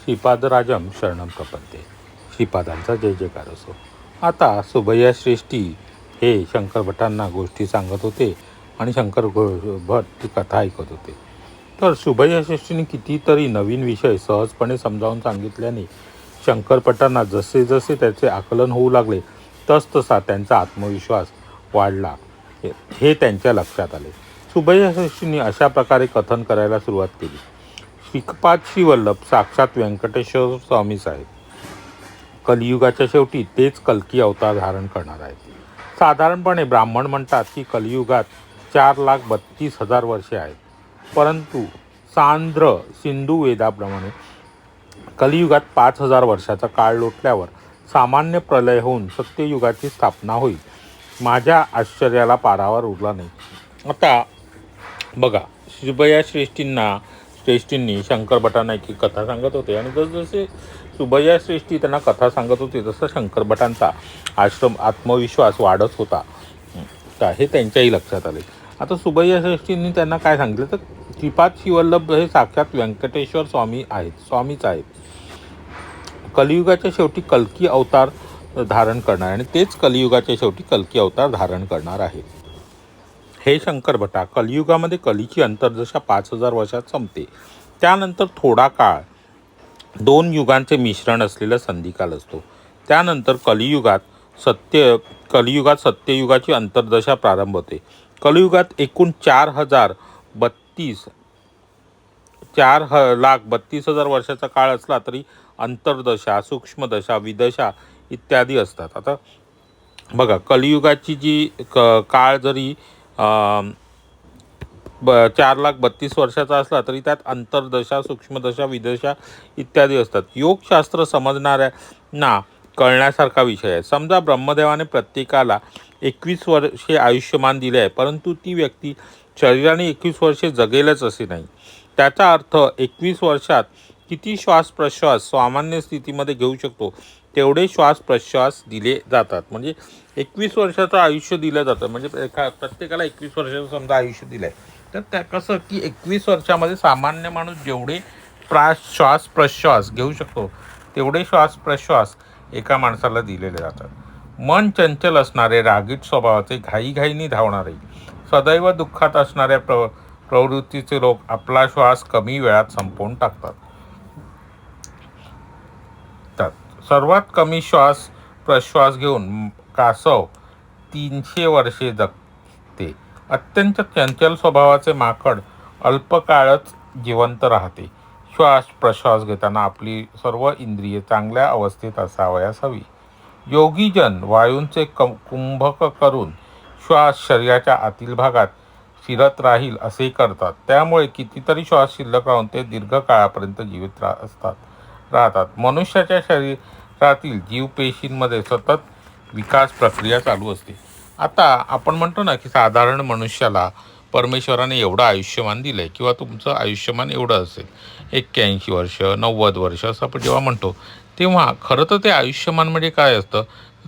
श्रीपादराजम शरणम प्रपद्ये. श्रीपादांचा जय जयकार असो. आता सुभय्या श्रेष्ठी हे शंकर भटांना गोष्टी सांगत होते आणि शंकर भट ती कथा ऐकत होते. तर सुभय्या श्रेष्ठीने कितीतरी नवीन विषय सहजपणे समजावून सांगितल्याने शंकर भटांना जसे जसे त्याचे आकलन होऊ लागले तसतसा त्यांचा आत्मविश्वास वाढला हे त्यांच्या लक्षात आले. सुभय्या श्रेष्ठींनी अशा प्रकारे कथन करायला सुरुवात केली. श्रीपाद श्रीवल्लभ साक्षात व्यंकटेश्वर स्वामी साहेब कलियुगाच्या शेवटी तेच कल्की अवतार धारण करणार आहेत. साधारणपणे ब्राह्मण म्हणतात की कलियुगात 4,32,000 वर्षे आहेत, परंतु सांद्र सिंधू वेदाप्रमाणे कलियुगात 5,000 वर्षाचा काळ लोटल्यावर सामान्य प्रलय होऊन सत्ययुगाची स्थापना होईल. माझ्या आश्चर्याला पारावर उरला नाही. आता बघा, सुभय्या श्रेष्ठींनी शंकर भटांना एक कथा सांगत होते आणि जसजसे सुभय्या श्रेष्ठी त्यांना कथा सांगत होते तसं शंकर भटांचा आत्मविश्वास वाढत होता हे त्यांच्याही लक्षात आले. आता सुभय्या श्रेष्ठींनी त्यांना काय सांगितलं तर श्रीपाद श्रीवल्लभ हे साक्षात व्यंकटेश्वर स्वामीच आहेत. कलियुगाच्या शेवटी कल्की अवतार धारण करणार आणि तेच कलियुगाच्या शेवटी कल्की अवतार धारण करणार आहेत. हे शंकर भटा, कलियुगामध्ये कलीची अंतर्दशा 5,000 वर्षात संपते. त्यानंतर थोडा काळ 2 युगांचे मिश्रण असलेला संधिकाल असतो. त्यानंतर कलियुगात सत्ययुगाची अंतर्दशा प्रारंभ होते. कलियुगात एकूण 4,32,000 वर्षाचा काळ असला तरी अंतर्दशा, सूक्ष्मदशा, विदशा इत्यादी असतात. आता बघा, कलियुगाची जी काळ जरी 4,32,000 वर्षाचा असला तरी त्यात अंतर्दशा, सूक्ष्मदशा, विदशा इत्यादी असतात. योगशास्त्र समजणाऱ्यांना कळण्यासारखा विषय आहे. समजा ब्रह्मदेवाने प्रत्येकाला 21 वर्षे आयुष्यमान दिले आहे, परंतु ती व्यक्ती शरीराने 21 वर्षे जगेलच असे नाही. त्याचा अर्थ 21 वर्षात किती श्वास प्रश्वास सामान्य स्थितीमध्ये घेऊ शकतो तेवढे श्वास प्रश्वास दिले जातात. म्हणजे 21 वर्षाचं आयुष्य दिलं जातं. म्हणजे प्रत्येकाला 21 वर्षाचं समजा आयुष्य दिलं आहे, तर त्या कसं की 21 वर्षामध्ये सामान्य माणूस जेवढे श्वास प्रश्वास घेऊ शकतो तेवढे श्वास प्रश्वास एका माणसाला दिलेले जातात. मन चंचल असणारे, रागीट स्वभावाचे, घाईघाईने धावणारे, सदैव दुःखात असणाऱ्या प्रवृत्तीचे लोक आपला श्वास कमी वेळात संपवून टाकतात. सर्वात कमी श्वास प्रश्वास घेऊन कासव 300 वर्षे जगते. अत्यंत चंचल स्वभावाचे माकड अल्पकाळच जिवंत राहते. श्वास प्रश्वास घेताना आपली सर्व इंद्रिये चांगल्या अवस्थेत असावयास हवी. योगीजन वायूंचे कुंभक करून श्वास शरीराच्या आतील भागात शिरत राहील असे करतात. त्यामुळे कितीतरी श्वास शिल्लक राहून ते दीर्घ काळापर्यंत जीवित राहतात. मनुष्याच्या शरीरातील जीवपेशींमध्ये सतत विकास प्रक्रिया चालू असते. आता आपण म्हणतो ना की साधारण मनुष्याला परमेश्वराने एवढं आयुष्यमान दिलं आहे किंवा तुमचं आयुष्यमान एवढं असेल 81 वर्ष, 90 वर्ष असं आपण जेव्हा म्हणतो तेव्हा खरं तर ते आयुष्यमान म्हणजे काय असतं,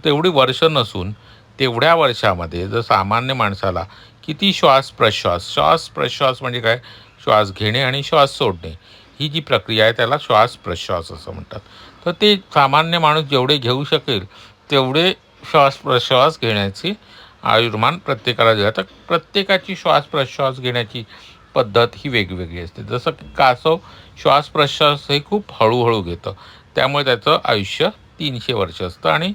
तेवढी वर्ष नसून तेवढ्या वर्षामध्ये जर सामान्य माणसाला किती श्वास प्रश्वास म्हणजे काय, श्वास घेणे आणि श्वास सोडणे ही जी प्रक्रिया आहे त्याला श्वास प्रश्वास असं म्हणतात. तर ते सामान्य माणूस जेवढे घेऊ शकेल तेवढे श्वास प्रश्वास घेण्याची आयुर्मान प्रत्येकाला दिलं. तर प्रत्येकाची श्वास प्रश्वास घेण्याची पद्धत ही वेगवेगळी असते. जसं की कासव श्वास प्रश्वास हे खूप हळूहळू घेतं, त्यामुळे त्याचं आयुष्य 300 वर्ष असतं. आणि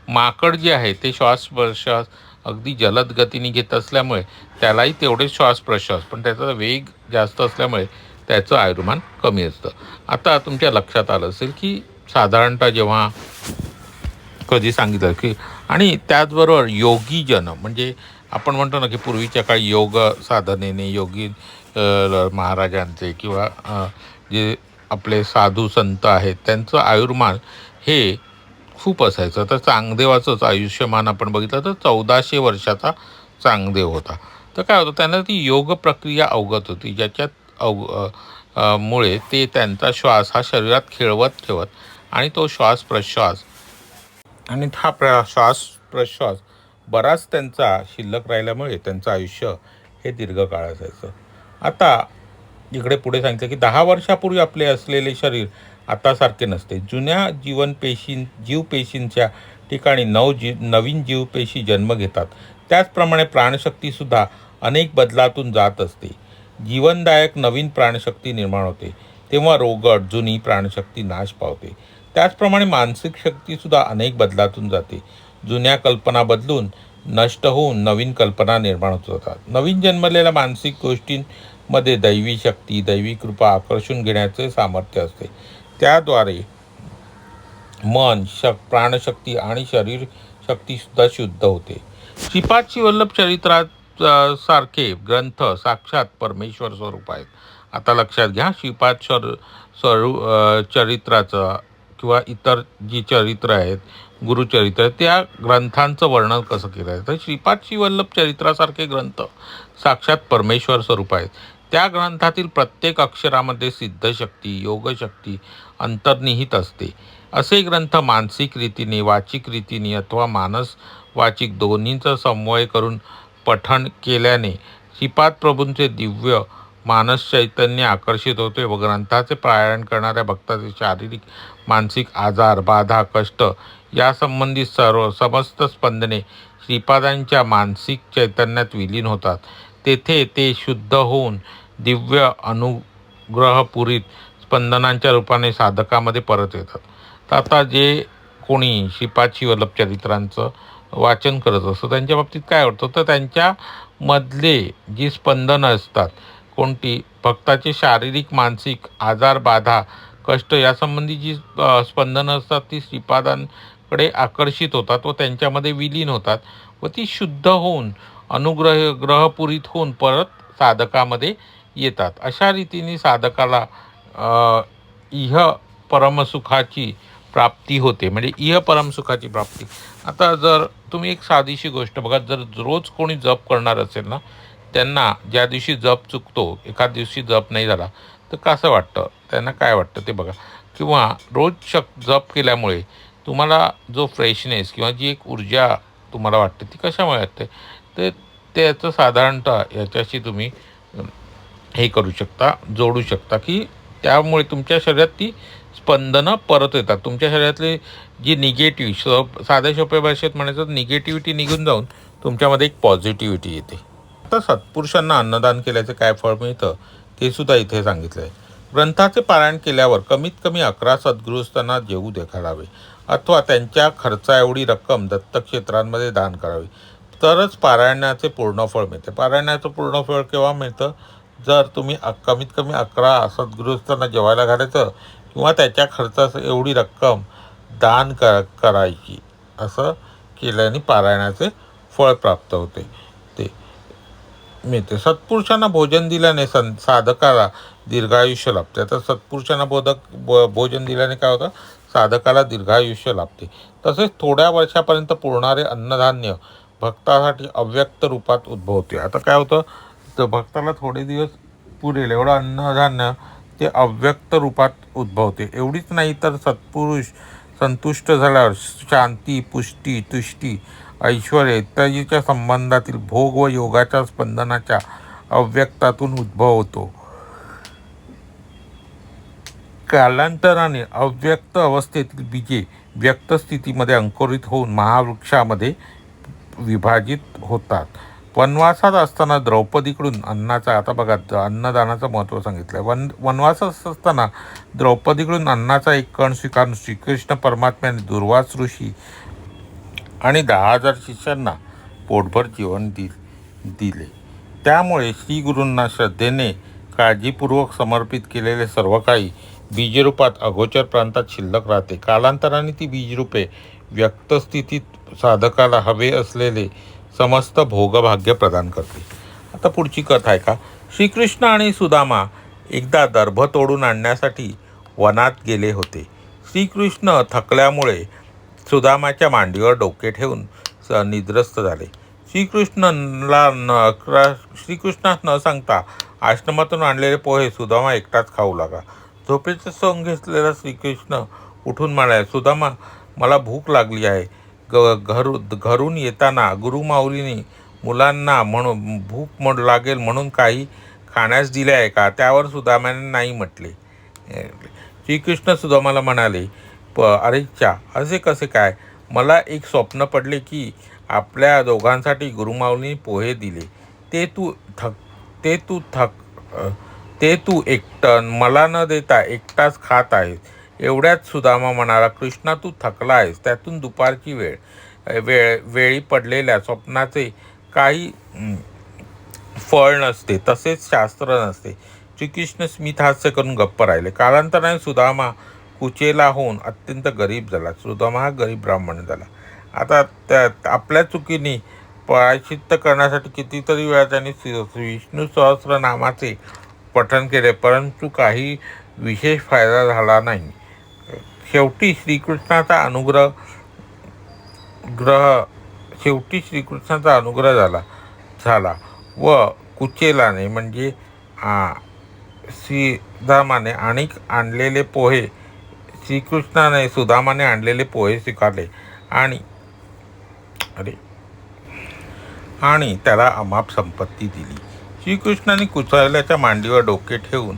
माकड जे आहे ते श्वास प्रश्वास अगदी जलद गतीने घेत असल्यामुळे त्यालाही तेवढे श्वास प्रश्वास, पण त्याचा वेग जास्त असल्यामुळे त्याचं आयुर्मान कमी असतं. आता तुमच्या लक्षात आलं असेल की साधारणतः जेव्हा कधी सांगितलं की, आणि त्याचबरोबर योगीजन म्हणजे आपण म्हणतो ना की पूर्वीच्या काळी योग साधनेने योगी महाराजांचे किंवा जे आपले साधू संत आहेत त्यांचं आयुर्मान हे खूप असायचं. तर चांगदेवाचंच आयुष्यमान आपण बघितलं तर 1400 वर्षाचा चांगदेव होता. तर काय होतं, त्यांना ती योग प्रक्रिया अवगत होती, ज्याच्यात मुळे ते त्यांचा श्वास हा शरीरात खेळवत ठेवत आणि तो श्वास प्रश्वास आणि हा श्वास प्रश्वास बराच त्यांचा शिल्लक राहिल्यामुळे त्यांचं आयुष्य हे दीर्घकाळ असायचं. आता इकडे पुढे सांगितलं की 10 वर्षापूर्वी आपले असलेले शरीर आतासारखे नसते. जुन्या जीवपेशींच्या ठिकाणी नवीन जीवपेशी जन्म घेतात. त्याचप्रमाणे प्राणशक्तीसुद्धा अनेक बदलातून जात असते. जीवनदायक नवीन प्राणशक्ती निर्माण होते, तेव्हा रोगट जुनी प्राणशक्ती नाश पावते. त्याचप्रमाणे मानसिक शक्तीसुद्धा अनेक बदलातून जाते. जुन्या कल्पना बदलून नष्ट होऊन नवीन कल्पना निर्माण होत जातात. नवीन जन्मलेल्या मानसिक गोष्टींमध्ये दैवी शक्ती, दैवी कृपा आकर्षून घेण्याचे सामर्थ्य असते. त्याद्वारे मन, प्राणशक्ती आणि शरीर शक्तीसुद्धा शुद्ध होते. श्रीपाद श्रीवल्लभ चरित्रात सारखे ग्रंथ साक्षात परमेश्वर स्वरूप आहेत. आता लक्षात घ्या, श्रीपाद चरित्राचं किंवा इतर जी चरित्र आहेत, गुरुचरित्र, त्या ग्रंथांचं वर्णन कसं केलं आहे. तर श्रीपाद श्रीवल्लभ चरित्रासारखे ग्रंथ साक्षात परमेश्वर स्वरूप आहेत. त्या ग्रंथातील प्रत्येक अक्षरामध्ये सिद्धशक्ती, योगशक्ती अंतर्निहित असते. असे ग्रंथ मानसिक रीतीने, वाचिक रीतीने अथवा मानस वाचिक दोन्हींचा समन्वय करून पठण केल्याने श्रीपाद प्रभूंचे दिव्य मानस चैतन्य आकर्षित होते व ग्रंथाचे पारायण करणाऱ्या भक्ताचे शारीरिक मानसिक आजार, बाधा, कष्ट यासंबंधी समस्त स्पंदने श्रीपादांच्या मानसिक चैतन्यात विलीन होतात. तेथे ते शुद्ध होऊन दिव्य अनुग्रहपुरीत स्पंदनांच्या रूपाने साधकामध्ये परत येतात. तर आता जे कोणी श्रीपाद श्रीवल्लभ चरित्रांचं वाचन करत असतं त्यांच्या बाबतीत काय होतं, तर त्यांच्यामधले जी स्पंदनं असतात, कोणती भक्ताचे शारीरिक मानसिक आजार, बाधा, कष्ट यासंबंधी जी स्पंदनं असतात ती श्रीपादांकडे आकर्षित होतात व त्यांच्यामध्ये विलीन होतात व ती शुद्ध होऊन ग्रहपुरीत होऊन परत साधकामध्ये येतात. अशा रीतीने साधकाला इह परमसुखाची प्राप्ती होते, म्हणजे इह परमसुखाची प्राप्ती. आता जर तुम्ही एक साधीशी गोष्ट बघा, जर रोज कोणी जप करणार असेल ना, त्यांना ज्या दिवशी जप चुकतो, एखाद दिवशी जप नाही झाला तर कसं वाटतं, त्यांना काय वाटतं ते बघा. किंवा रोज जप केल्यामुळे तुम्हाला जो फ्रेशनेस किंवा जी एक ऊर्जा तुम्हाला वाटते ती कशामुळे वाटते, तर त्याचं साधारणतः याच्याशी तुम्ही हे करू शकता, जोडू शकता की त्यामुळे तुमच्या शरीरात ती स्पंदनं परत येतात. तुमच्या शरीरातली जी निगेटिव्ह, साध्या सोप्या भाषेत म्हणायचं तर निगेटिव्हिटी निघून जाऊन तुमच्यामध्ये एक पॉझिटिव्हिटी येते. आता सत्पुरुषांना अन्नदान केल्याचे काय फळ मिळतं ते सुद्धा इथे सांगितलं आहे. ग्रंथाचे पारायण केल्यावर कमीत कमी 11 सद्गृहस्थांना जेवू देखाडावे अथवा त्यांच्या खर्चाएवढी रक्कम दत्तक्षेत्रांमध्ये दान करावी, तरच पारायणाचे पूर्ण फळ मिळते. पारायणाचं पूर्ण फळ केव्हा मिळतं, जर तुम्ही कमीत कमी 11 सद्गृहस्थांना जेवायला घालायचं किंवा त्याच्या खर्चाचं एवढी रक्कम दान करायची, असं केल्याने पारायणाचे फळ प्राप्त होते, ते मिळते. सत्पुरुषांना भोजन दिल्याने साधकाला दीर्घायुष्य लाभते. आता सत्पुरुषांना भोजन दिल्याने काय होतं, साधकाला दीर्घायुष्य लाभते. तसेच थोड्या वर्षापर्यंत पुरणारे अन्नधान्य भक्तासाठी अव्यक्त रूपात उद्भवते. आता काय होतं, तर भक्ताला थोडे दिवस पुरेल एवढं अन्नधान्य ते अव्यक्त रूपात उद्भवते. एवढीच नाही तर सत्पुरुष संतुष्ट झाल्यावर शांती, पुष्टी, तुष्टी, ऐश्वर इत्यादीच्या संबंधातील भोग व योगाच्या स्पंदनाच्या अव्यक्तातून उद्भव होतो. कालांतराने अव्यक्त अवस्थेतील बीजे व्यक्त स्थितीमध्ये अंकुरित होऊन महावृक्षामध्ये विभाजित होतात. वनवासात असताना द्रौपदीकडून अन्नाचा, आता बघा अन्नदानाचं महत्त्व सांगितलं आहे. वनवासात असताना द्रौपदीकडून अन्नाचा एक कण स्वीकारून श्रीकृष्ण परमात्म्याने दुर्वास ऋषी आणि 10,000 शिष्यांना पोटभर जेवण दिले. त्यामुळे श्रीगुरूंना श्रद्धेने काळजीपूर्वक समर्पित केलेले सर्व काही बीजरूपात अगोचर प्रांतात शिल्लक राहते. कालांतराने ती बीजरूपे व्यक्तस्थितीत साधकाला हवे असलेले समस्त भोगभाग्य प्रदान करते. आता पुढची कथा आहे का. श्रीकृष्ण आणि सुदामा एकदा दर्भ तोडून आणण्यासाठी वनात गेले होते. श्रीकृष्ण थकल्यामुळे सुदामाच्या मांडीवर डोके ठेवून निद्रस्त झाले. श्रीकृष्णास न सांगता आश्रमातून आणलेले पोहे सुदामा एकटाच खाऊ लागला. झोपेचं सोंग घेतलेला श्रीकृष्ण उठून म्हणाले, सुदामा, मला भूक लागली आहे. घरून येताना गुरुमाऊलीने मुलांना भूक लागेल म्हणून काही खाण्यास दिले आहे का? त्यावर सुदामाने नाही म्हटले. श्रीकृष्ण सुदामाला म्हणाले, अरे चा, असे कसे काय? मला एक स्वप्न पडले की आपल्या दोघांसाठी गुरुमाऊलीने पोहे दिले. ते तू थक ते तू थक ते तू मला न देता एकटाच खात आहेस. एवढ्यात सुदामा म्हणाला, कृष्णा, तू थकला आहेस. त्यातून दुपारची वेळी पडलेल्या स्वप्नाचे काही फळ नसते, तसेच शास्त्र नसते. श्रीकृष्ण स्मित हास्य करून गप्प राहिले. कालांतराने सुदामा कुचेला होऊन अत्यंत गरीब झाला. सुदामा हा गरीब ब्राह्मण झाला. आता आपल्या चुकीने प्रायश्चित्त करण्यासाठी कितीतरी वेळा त्यांनी विष्णू सहस्रनामाचे पठण केले, परंतु काही विशेष फायदा झाला नाही. शेवटी श्रीकृष्णाचा अनुग्रह झाला व कुचेलाने म्हणजे श्रीधामाने श्रीकृष्णाने सुदामाने आणलेले पोहे स्वीकारले आणि त्याला अमाप संपत्ती दिली. श्रीकृष्णाने कुचेल्याच्या मांडीवर डोके ठेवून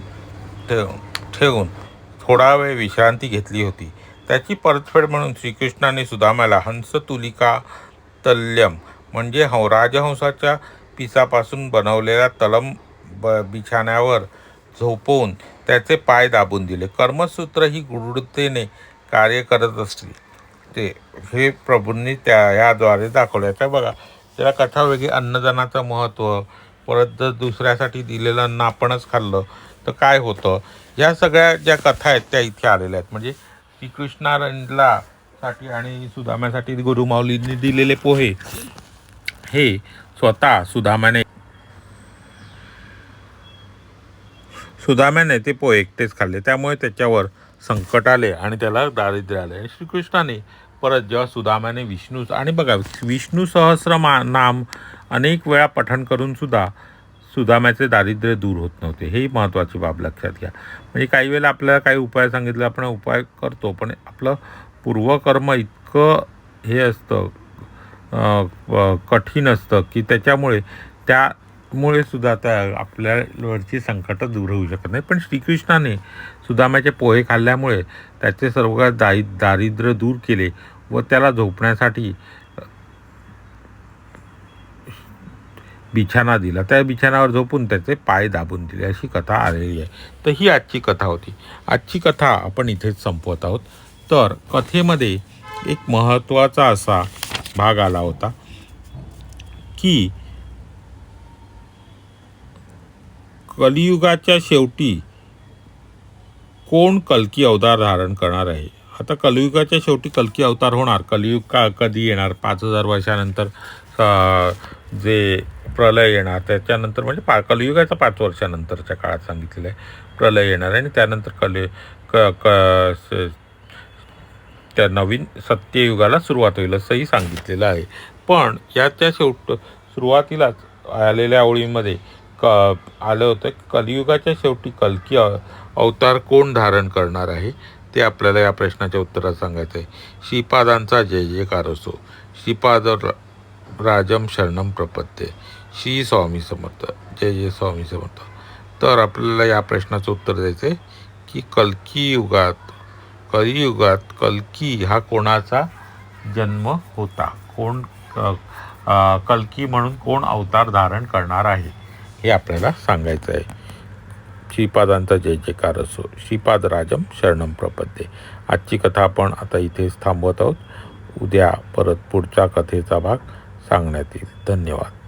थोडा वेळ विश्रांती घेतली होती. त्याची परतफेड म्हणून श्रीकृष्णाने सुदामाला हंसतुलिका तल्यम म्हणजे राजहंसाच्या पिसापासून बनवलेल्या तलम बिछाण्यावर झोपवून त्याचे पाय दाबून दिले. कर्मसूत्र ही गूढतेने कार्य करत असते, ते हे प्रभूंनी याद्वारे दाखवल्याचं बघा. त्याला कथा वेगळी, अन्नदानाचं महत्त्व, परत जर दुसऱ्यासाठी दिलेलं अन्न आपणच खाल्लं तर काय होतं, ह्या सगळ्या ज्या कथा आहेत त्या इथे आलेल्या आहेत. म्हणजे श्रीकृष्णाला साठी आणि सुदाम्यासाठी गुरुमाऊलींनी दिलेले पोहे हे स्वतः सुदाम्याने ते पोहे एकटेच खाल्ले. त्यामुळे त्याच्यावर संकट आले आणि त्याला दारिद्र्य आले. श्रीकृष्णाने परत जेव्हा सुदाम्याने विष्णू सहस्र नाम अनेक वेळा पठण करून सुद्धा सुदाम्याचे दारिद्र्य दूर होत नव्हते. ही महत्त्वाची बाब लक्षात घ्या. म्हणजे काही वेळेला आपल्याला काही उपाय सांगितले, आपण उपाय करतो, पण आपलं पूर्वकर्म इतकं हे असतं, कठीण असतं की त्यामुळे सुद्धा त्या आपल्यावरची संकट दूर होऊ शकत नाही. पण श्रीकृष्णाने सुदाम्याचे पोहे खाल्ल्यामुळे त्याचे सर्व दारिद्र्य दूर केले व त्याला झोपण्यासाठी बिछाना दिला. त्या बिछाण्यावर झोपून त्याचे पाय दाबून दिले, अशी कथा आलेली आहे. तर ही आजची कथा होती. आजची कथा आपण इथेच संपवत आहोत. तर कथेमध्ये एक महत्त्वाचा असा भाग आला होता की कलियुगाच्या शेवटी कोण कल्की अवतार धारण करणार आहे. आता कलियुगाच्या शेवटी कल्की अवतार होणार. कलियुग कधी येणार? 5000 वर्षानंतर जे प्रलय येणार, त्याच्यानंतर म्हणजे कलियुगाच्या 5 वर्षानंतरच्या काळात सांगितलेलं आहे प्रलय येणार आहे. आणि त्यानंतर त्या नवीन सत्ययुगाला सुरुवात होईल असंही सांगितलेलं आहे. पण याच्या सुरुवातीलाच आलेल्या ओळीमध्ये आलं होतं, कलियुगाच्या शेवटी कल्की अवतार कोण धारण करणार आहे ते आपल्याला या प्रश्नाच्या उत्तरात सांगायचं आहे. श्रीपादांचा जय जयकार असो. श्रीपाद राजम शरणम प्रपद्ये. श्री स्वामी समर्थ. जय जय स्वामी समर्थ. तर आपल्याला या प्रश्नाचं उत्तर द्यायचं आहे की कलियुगात कल्की हा कोणाचा जन्म होता, कोण कल्की म्हणून कोण अवतार धारण करणार आहे हे आपल्याला सांगायचं आहे. श्रीपादांचा जय जयकार असो. श्रीपाद राजम शरणम प्रपद्ये. आजची कथा आपण आता इथेच थांबवत आहोत. उद्या परत पुढच्या कथेचा भाग सांगण्यात येईल. धन्यवाद.